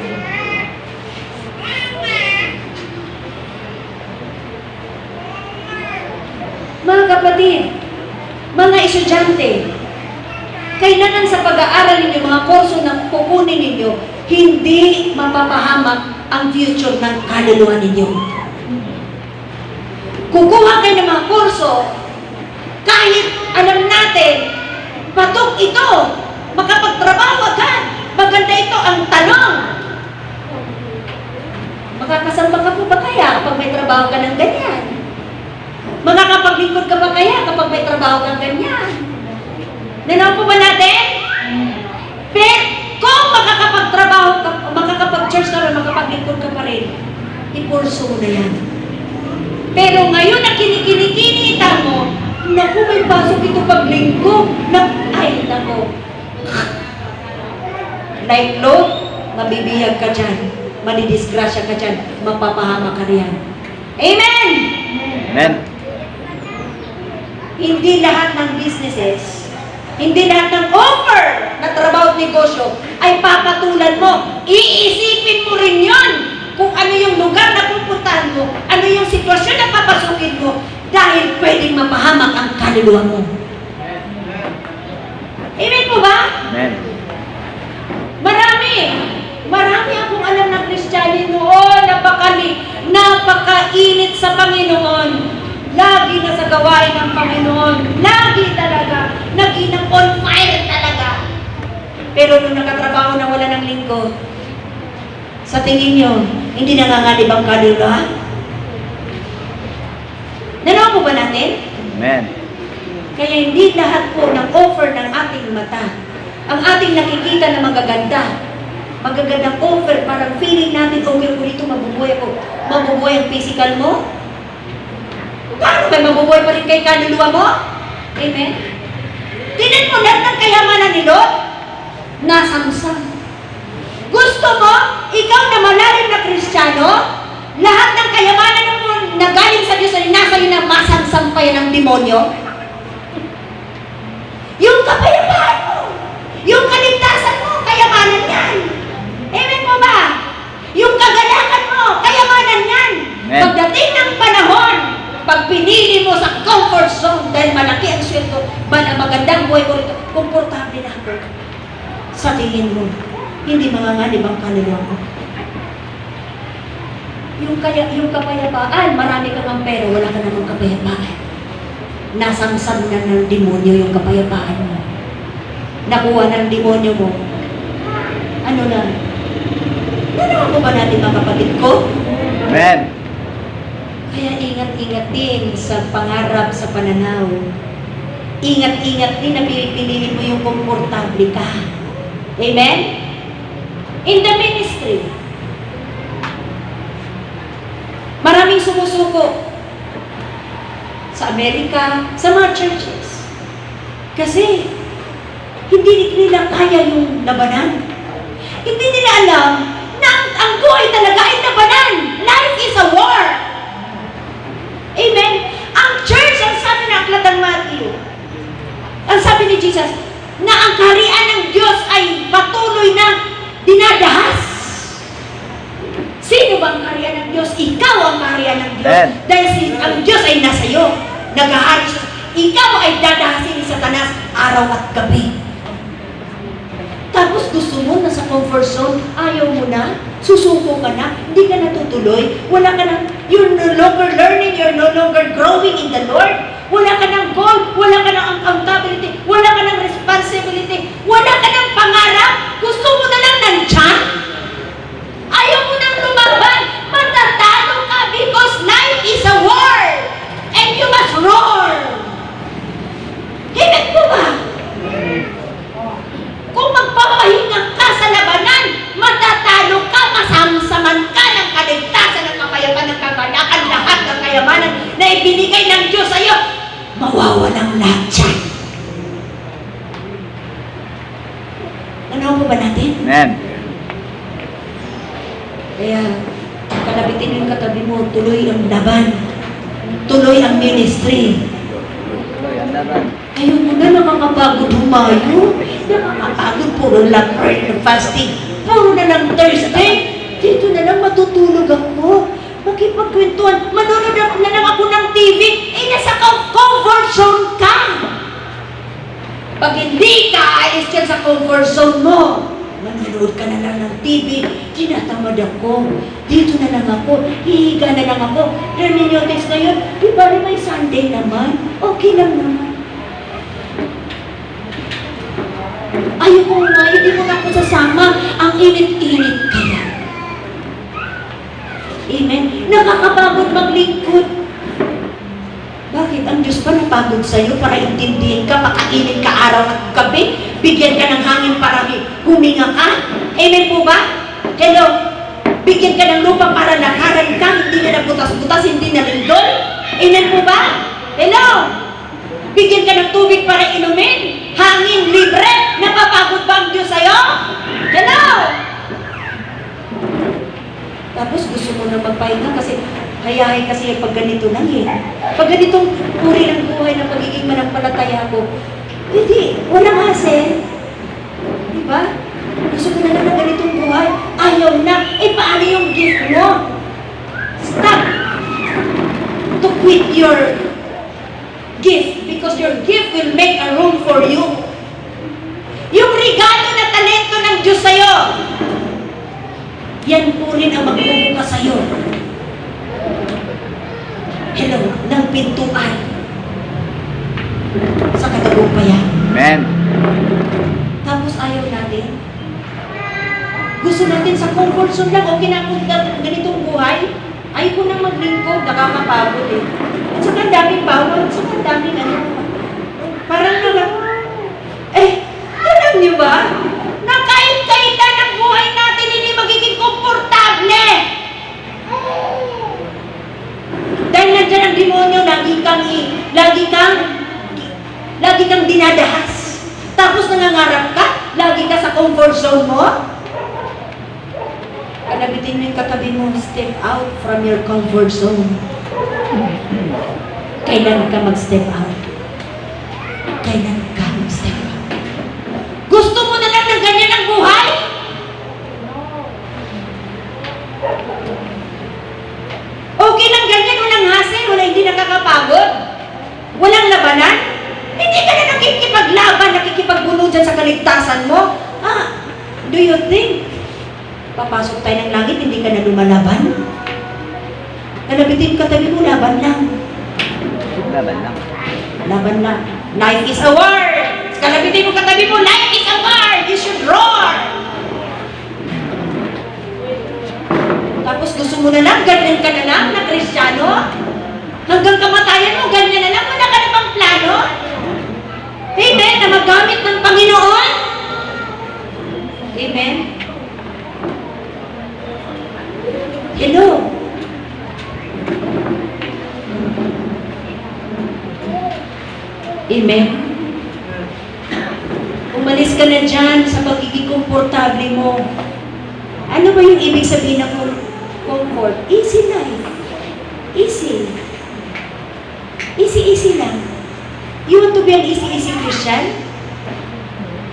Mga kapatid, mga estudyante, kailangan sa pag-aaral ninyo, mga kurso na kukunin ninyo, hindi mapapahamak ang future ng kaluluwa ninyo. Kukuha kayo ng mga kurso, kahit alam natin, patok ito, makapagtrabaho agad, maganda ito, ang tanong, makakasamba ka po ba kaya kapag may trabaho ka ng ganyan? Makakapaglingkod ka ba kaya kapag may trabaho kang ganyan? Nanaw po ba natin? Pero kung makakapagtrabaho ka, makakapag-church ka rin, makapaglingkod ka pa rin, ipurso mo na yan. Pero ngayon na kinikinikita mo, naku, may pasok ito paglingkod. Ay, naku. Like Lot, mabibihag ka dyan, manidisgrasya ka dyan, mapapahama ka riyan. Amen! Amen. Hindi lahat ng businesses, hindi lahat ng offer na trabaho at negosyo ay papatulan mo. Iisipin mo rin yun kung ano yung lugar na pupuntahan mo, ano yung sitwasyon na papasukin mo, dahil pwedeng mapahamak ang kaluluwa mo. Amen po ba? Amen. Marami akong alam na Kristiyani noon, napakainit sa Panginoon. Lagi na sa gawain ng Panginoon. Lagi talaga. Naging on fire talaga. Pero nung nakatrabaho na wala ng lingkod, sa tingin nyo, hindi nanganganib ang kaluluwa? Nanaw po ba natin? Amen. Kaya hindi lahat po ng offer ng ating mata, ang ating nakikita na magagandang offer, parang feeling natin, okay po dito, mabubuhay ako. Mabubuhay ang physical mo? Paano kayo mabubuhay pa rin kay kaluluwa mo? Amen? Tinan mo lahat ng kayamanan ni Lot, nasamsam. Gusto mo, ikaw na malalim na Kristiyano, lahat ng kayamanan mo na galing sa Diyos ay nasa iyo na masamsam pa yan ng demonyo? Yung kapayapaan mo, yung kaligtasan mo, kayamanan yan. Amen mo ba? Yung kagalakan mo, kayamanan yan. Amen. Pagdating ng panahon, pag pinili mo sa comfort zone, dahil malaki ang sweldo, magandang buhay ko rito, komportable na ako. Sa tingin mo, hindi manganganib ang kaluluwa mo. Yung kapayapaan, marami ka ng pera, wala ka namang kapayapaan. Nasamsam na ng demonyo yung kapayapaan mo. Nakuha ng demonyo mo. Ano na? Nanawa ko ba natin mga kapatid ko? Amen. Kaya ingat-ingat din sa pangarap, sa pananaw. Ingat-ingat din na pipiliin mo yung komportable ka. Amen? In the ministry, maraming sumusuko sa Amerika, sa mga churches. Kasi, hindi nila kaya yung labanan. Hindi nila alam na ang buhay talaga ay labanan. Life is a war. Amen? Ang church, ang sabi ng aklat ng Matthew, ang sabi ni Jesus, na ang kaharian ng Diyos ay patuloy na dinadahas. Sino ba ang kaharian ng Diyos? Ikaw ang kaharian ng Diyos. Amen. Dahil ang Diyos ay nasa iyo. Naghahari siya. Ikaw ay dadahasin ni Satanas araw at gabi. Tapos gusto mo na sa comfort zone, ayaw mo na, susuko ka na, hindi ka natutuloy, wala ka nang, you're no longer learning, you're no longer growing in the Lord, wala ka ng goal, wala ka ng accountability, wala ka ng responsibility, wala ka ng pangarap, gusto mo na lang nandiyan, ayaw mo nang lumaban, matatalo ka because life is a war, and you must roar. Himik mo ba? Kung magpapahinga ka sa labanan, matatalo ka, masamsaman ka ng kaligtasan, ng kapayapaan, ng kagalakan, lahat ng kayamanan na ibinigay ng Diyos sa iyo, mawawalang lahat yan. Ano mo ba natin? Amen. Kaya, kalabitin yung katabi mo, tuloy ang laban, tuloy ang ministry. Tuloy ang laban. Ayaw mo na nakakapagod humayo. Nakakapagod, puro lang prayer and fasting. Puro na lang Thursday. Dito na lang matutulog ako. Makipagkwentuhan. Manonood na lang ako ng TV. Eh, nasa comfort zone ka. Pag hindi ka alis dyan sa comfort zone mo, manonood ka na lang ng TV. Tinatamad ako. Dito na lang ako. Hihiga na lang ako. Hermeneutics ngayon. Di ba may Sunday naman? Okay lang naman. Ayoko nga, hindi mo na ako sasama. Ang init-init kaya. Amen? Nakakapagod maglingkod. Bakit? Ang Diyos pa napagod sa'yo para intindihin ka, makainit ka araw at gabi, bigyan ka ng hangin para huminga ka. Amen po ba? Hello? Bigyan ka ng lupa para lakaran ka, hindi na nabutas-butas, hindi na lindol. Amen po ba? Hello? Bigyan ka ng tubig para inumin, hangin, libre. Napapagod ba ang Diyos sa'yo? Hello? Tapos gusto mo na magpahinga kasi hayahay kasi pag ganito lang eh. Pag ganitong uri ng buhay ng pagiging manampalataya ko, hindi, walang hassle. Diba? Gusto ko na lang ng ganitong buhay. Ayaw na. Eh, paano yung gift mo? Stop to quit your gift because your gift will make a room for you. Yung regalo na talento ng Diyos sa'yo, yan po rin ang magbubukas sa'yo. Hello, ng pintuan sa katagumpayan. Amen. Tapos ayaw natin. Gusto natin sa comfort zone lang, okay na kung ganitong buhay. Ayaw ko nang maglingkod, nakakapagod eh. At saka ang daming bawal, at saka ang daming ano. Parang alam niyo ba? Na kahit-kahitan ang buhay natin, hindi magiging komportable. Dahil nandiyan ang demonyo, lagi kang dinadahas. Tapos nangangarap ka, lagi ka sa comfort zone mo. Kalabitin mo yung katabi mo, step out from your comfort zone. Kailan ka mag-step out? Kailan ka mag-step out? Gusto mo na lang ng ganyan ang buhay? Okay lang ganyan, walang hassle, hindi nakakapagod, walang labanan. Hindi ka na nakikipaglaban, nakikipagbuno dyan sa kaligtasan mo. Do you think papasok tayo ng langit, hindi ka na lumalaban? Kalabitin ka tabi mo, laban lang. Laban lang. Laban lang. Life is a war. Kalabitin mo katabi mo, life is a war. You should roar. Tapos gusto mo na lang, ganyan ka na lang, na Kristiyano. Hanggang kamatayan mo, ganyan na lang, wala ka na bang plano? Amen, na magamit ng Panginoon. Amen. Hello. Amen. Umalis ka na dyan sa pagiging komportable mo. Ano ba yung ibig sabihin ng comfort? Easy life. Easy. Easy lang. You want to be an easy Christian?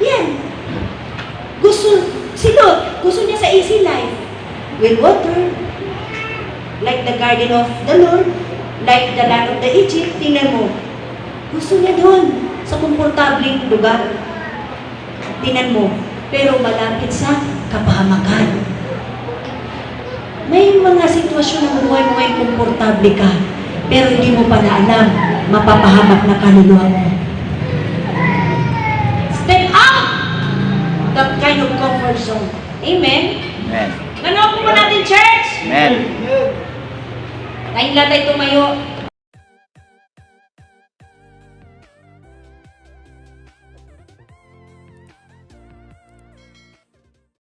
Yan. Gusto niya sa easy life. With water. Like the garden of the Lord. Like the land of the Egypt. Tingnan mo. Gusto niya doon. Sa komportabling lugar. Tingnan mo. Pero malapit sa kapahamakan. May mga sitwasyon na buhay mo ngayon komportable ka. Pero hindi mo pa na alam. Mapapahamak na kaluluwa mo. Step out! That kind of comfort zone. Amen? Amen. Ganoon po natin, church? Amen. Tayong lahat ay tumayo.